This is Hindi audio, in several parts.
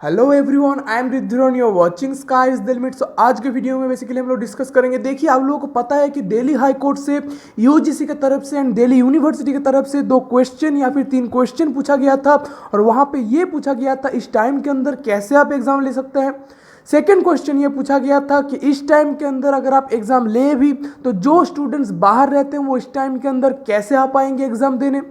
Hello everyone, I am Riddhi, you are watching sky is the limit. So आज के वीडियो में बेसिकली हम लोग डिस्कस करेंगे। देखिए, आप लोगों को पता है कि दिल्ली हाई कोर्ट से यूजीसी की तरफ से एंड दिल्ली यूनिवर्सिटी की तरफ से 2 क्वेश्चन या फिर 3 क्वेश्चन पूछा गया था और वहाँ पे ये पूछा गया था इस टाइम के अंदर कैसे आप एग्जाम ले सकते हैं। सेकेंड क्वेश्चन ये पूछा गया था कि इस टाइम के अंदर अगर आप एग्जाम ले भी तो जो स्टूडेंट्स बाहर रहते हैं वो इस टाइम के अंदर कैसे आ पाएंगे एग्जाम देने।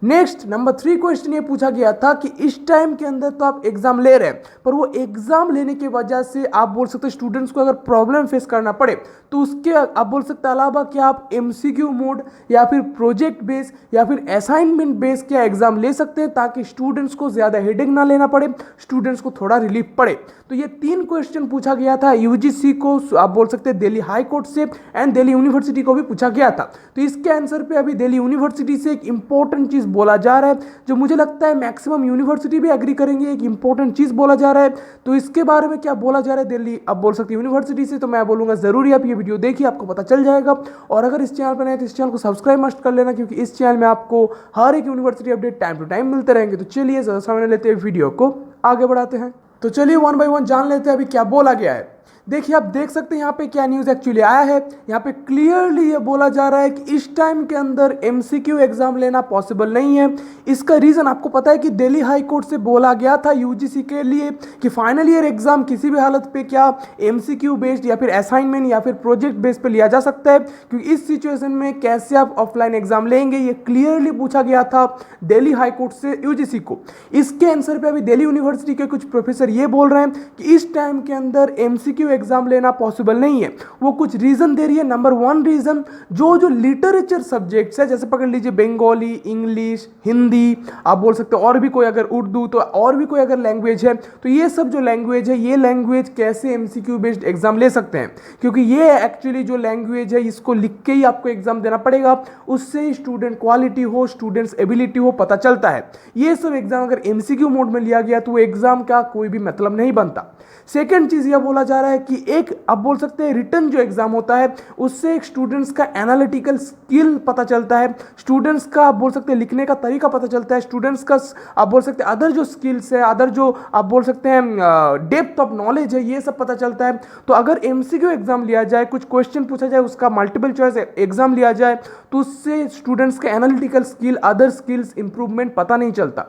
नेक्स्ट नंबर 3 क्वेश्चन ये पूछा गया था कि इस टाइम के अंदर तो आप एग्जाम ले रहे हैं पर वो एग्जाम लेने की वजह से आप बोल सकते हैं स्टूडेंट्स को अगर प्रॉब्लम फेस करना पड़े तो उसके आप बोल सकते हैं अलावा कि आप एमसीक्यू मोड या फिर प्रोजेक्ट बेस या फिर असाइनमेंट बेस क्या एग्जाम ले सकते हैं ताकि स्टूडेंट्स को ज़्यादा हेडेक ना लेना पड़े, स्टूडेंट्स को थोड़ा रिलीफ पड़े। तो ये 3 क्वेश्चन पूछा गया था यूजीसी को, आप बोल सकते हैं दिल्ली हाई कोर्ट से एंड दिल्ली यूनिवर्सिटी को भी पूछा गया था। तो इसके आंसर पे अभी दिल्ली यूनिवर्सिटी से एक इंपॉर्टेंट चीज़ बोला जा रहा है जो मुझे लगता है मैक्सिमम यूनिवर्सिटी भी एग्री करेंगे। एक इंपॉर्टेंट चीज़ बोला जा रहा है, तो इसके बारे में क्या बोला जा रहा है दिल्ली आप बोल सकते हैं यूनिवर्सिटी से, तो मैं बोलूँगा ज़रूरी आप ये वीडियो देखिए, आपको पता चल जाएगा। और अगर इस चैनल पर नए तो इस चैनल को सब्सक्राइब मस्ट कर लेना क्योंकि इस चैनल में आपको हर एक university update time to time मिलते रहेंगे। तो चलिए ज़्यादा समय लेते हैं, वीडियो को आगे बढ़ाते हैं। तो चलिए 1 बाय 1 जान लेते हैं अभी क्या बोला गया है। देखिए, आप देख सकते हैं यहाँ पे क्या न्यूज़ एक्चुअली आया है। यहाँ पे क्लियरली ये बोला जा रहा है कि इस टाइम के अंदर एमसीक्यू एग्जाम लेना पॉसिबल नहीं है। इसका रीज़न आपको पता है कि दिल्ली हाई कोर्ट से बोला गया था यूजीसी के लिए कि फाइनल ईयर एग्जाम किसी भी हालत पे क्या एमसीक्यू बेस्ड या फिर असाइनमेंट या फिर प्रोजेक्ट बेस्ड पे लिया जा सकता है, क्योंकि इस सिचुएशन में कैसे आप ऑफलाइन एग्जाम लेंगे ये क्लियरली पूछा गया था दिल्ली हाई कोर्ट से यूजीसी को। इसके आंसर पे अभी दिल्ली यूनिवर्सिटी के कुछ प्रोफेसर ये बोल रहे हैं कि इस टाइम के अंदर एमसीक्यू एग्जाम लेना पॉसिबल नहीं है। वो कुछ रीजन दे रही है। नंबर 1 रीजन, जो लिटरेचर सब्जेक्ट्स है जैसे पकड़ लीजिए बंगाली, इंग्लिश, हिंदी, आप बोल सकते हो और भी कोई अगर उर्दू तो और भी कोई अगर लैंग्वेज है, तो ये सब जो लैंग्वेज है ये लैंग्वेज कैसे एमसीक्यू बेस्ड एग्जाम ले सकते हैं, क्योंकि ये एक्चुअली जो लैंग्वेज है इसको लिख के ही आपको एग्जाम देना पड़ेगा, उससे स्टूडेंट क्वालिटी हो, स्टूडेंट्स एबिलिटी हो पता चलता है। ये सब एग्जाम अगर एमसीक्यू मोड में लिया गया तो वो एग्जाम का कोई भी मतलब नहीं बनता। सेकेंड चीज यह बोला जा रहा है कि एक आप बोल सकते हैं रिटर्न जो एग्जाम होता है उससे एक स्टूडेंट्स का एनालिटिकल स्किल पता चलता है, स्टूडेंट्स का आप बोल सकते हैं लिखने का तरीका पता चलता है, स्टूडेंट्स का आप बोल सकते हैं अदर जो स्किल्स है, अदर जो आप बोल सकते हैं डेप्थ ऑफ नॉलेज है, ये सब पता चलता है। तो अगर एमसीक्यू एग्जाम लिया जाए, कुछ क्वेश्चन पूछा जाए, उसका मल्टीपल चॉइस एग्जाम लिया जाए तो उससे स्टूडेंट्स का analytical skill, other skills improvement पता नहीं चलता।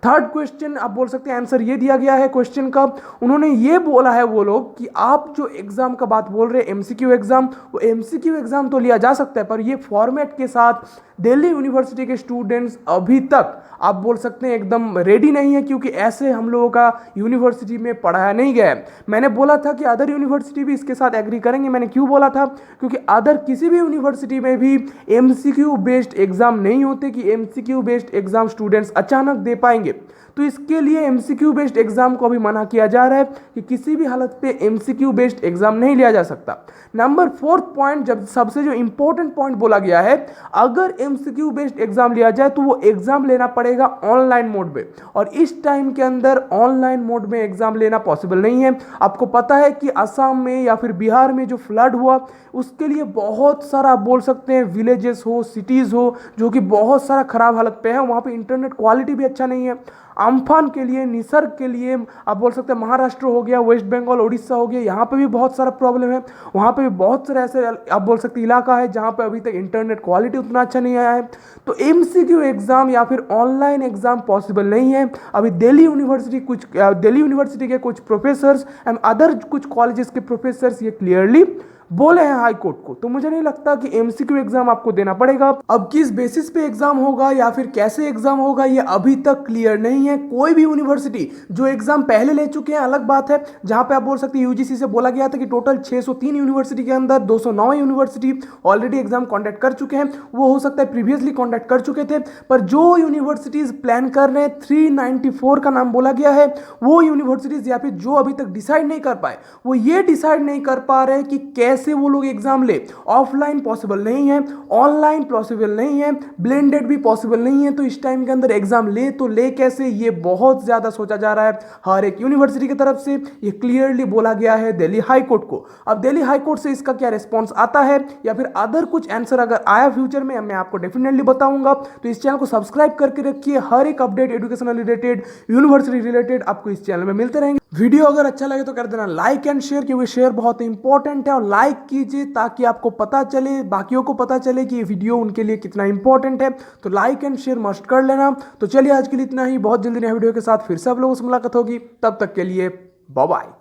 थर्ड क्वेश्चन आप बोल सकते हैं आंसर ये दिया गया है क्वेश्चन का, उन्होंने ये बोला है वो लोग कि आप जो एग्जाम का बात बोल रहे हैं एमसीक्यू एग्जाम, वो एमसीक्यू एग्जाम तो लिया जा सकता है पर ये फॉर्मेट के साथ दिल्ली यूनिवर्सिटी के स्टूडेंट्स अभी तक आप बोल सकते हैं एकदम रेडी नहीं है, क्योंकि ऐसे हम लोगों का यूनिवर्सिटी में पढ़ाया नहीं गया है। मैंने बोला था कि अदर यूनिवर्सिटी भी इसके साथ एग्री करेंगे। मैंने क्यों बोला था, क्योंकि अदर किसी भी यूनिवर्सिटी में भी एमसीक्यू बेस्ड एग्जाम नहीं होते कि एमसीक्यू बेस्ड एग्जाम स्टूडेंट्स अचानक दे पाएंगे। तो इसके लिए एमसीक्यू बेस्ड एग्जाम को अभी मना किया जा रहा है कि किसी भी हालत पे एमसीक्यू बेस्ड एग्जाम नहीं लिया जा सकता। नंबर 4 पॉइंट, जब सबसे जो इंपॉर्टेंट पॉइंट बोला गया है, अगर एमसीक्यू बेस्ड एग्जाम लिया जाए तो वो एग्जाम लेना पड़ेगा ऑनलाइन मोड में, और इस टाइम के अंदर ऑनलाइन मोड में एग्जाम लेना पॉसिबल नहीं है। आपको पता है कि असम में या फिर बिहार में जो फ्लड हुआ उसके लिए बहुत सारा आप बोल सकते हैं विलेजेस हो, सिटीज हो जो कि बहुत सारा खराब हालत पे है, वहाँ पे इंटरनेट क्वालिटी भी अच्छा नहीं है। अम्फान के लिए, निसर्ग के लिए आप बोल सकते हैं महाराष्ट्र हो गया, वेस्ट बंगाल, उड़ीसा हो गया, यहाँ पे भी बहुत सारा प्रॉब्लम है। वहाँ पे भी बहुत सारे ऐसे आप बोल सकते इलाका है जहाँ पे अभी तक इंटरनेट क्वालिटी उतना अच्छा नहीं आया है। तो एमसीक्यू एग्जाम या फिर ऑनलाइन एग्जाम पॉसिबल नहीं है। अभी दिल्ली यूनिवर्सिटी के कुछ प्रोफेसर्स एंड अदर कुछ कॉलेजेस के प्रोफेसर्स ये क्लियरली बोले हैं हाई कोर्ट को। तो मुझे नहीं लगता कि एमसीक्यू एग्जाम आपको देना पड़ेगा। अब किस बेसिस पे एग्जाम होगा या फिर कैसे एग्जाम होगा ये अभी तक क्लियर नहीं है। कोई भी यूनिवर्सिटी जो एग्जाम पहले ले चुके हैं अलग बात है, जहां पे आप बोल सकते हैं यूजीसी से बोला गया था कि टोटल 603 यूनिवर्सिटी के अंदर 209 यूनिवर्सिटी ऑलरेडी एग्जाम कॉन्डक्ट कर चुके हैं, वो हो सकता है प्रीवियसली कॉन्डक्ट कर चुके थे, पर जो यूनिवर्सिटीज प्लान कर रहे हैं 394 का नाम बोला गया है, वो यूनिवर्सिटीज या फिर जो अभी तक डिसाइड नहीं कर पाए, वो ये डिसाइड नहीं कर पा रहे कि कैसे वो लोग एग्जाम ले। ऑफलाइन पॉसिबल नहीं है, ऑनलाइन पॉसिबल नहीं है, ब्लेंडेड भी पॉसिबल नहीं है। तो इस टाइम के अंदर एग्जाम ले तो ले कैसे, ये बहुत ज्यादा सोचा जा रहा है हर एक यूनिवर्सिटी की तरफ से। ये क्लियरली बोला गया है दिल्ली हाई कोर्ट को। अब दिल्ली हाई कोर्ट से इसका क्या रिस्पॉन्स आता है या फिर अदर कुछ आंसर अगर आया फ्यूचर में, मैं आपको डेफिनेटली बताऊंगा। तो इस चैनल को सब्सक्राइब करके रखिए, हर एक update educational related, university related आपको इस चैनल में मिलते रहेंगे। वीडियो अगर अच्छा लगे तो कर देना लाइक एंड शेयर, क्योंकि शेयर बहुत इंपॉर्टेंट है। और लाइक कीजिए ताकि आपको पता चले, बाकियों को पता चले कि ये वीडियो उनके लिए कितना इंपॉर्टेंट है। तो लाइक एंड शेयर मस्ट कर लेना। तो चलिए आज के लिए इतना ही, बहुत जल्दी नया वीडियो के साथ फिर से आप लोगों से मुलाकात होगी, तब तक के लिए बाय बाय।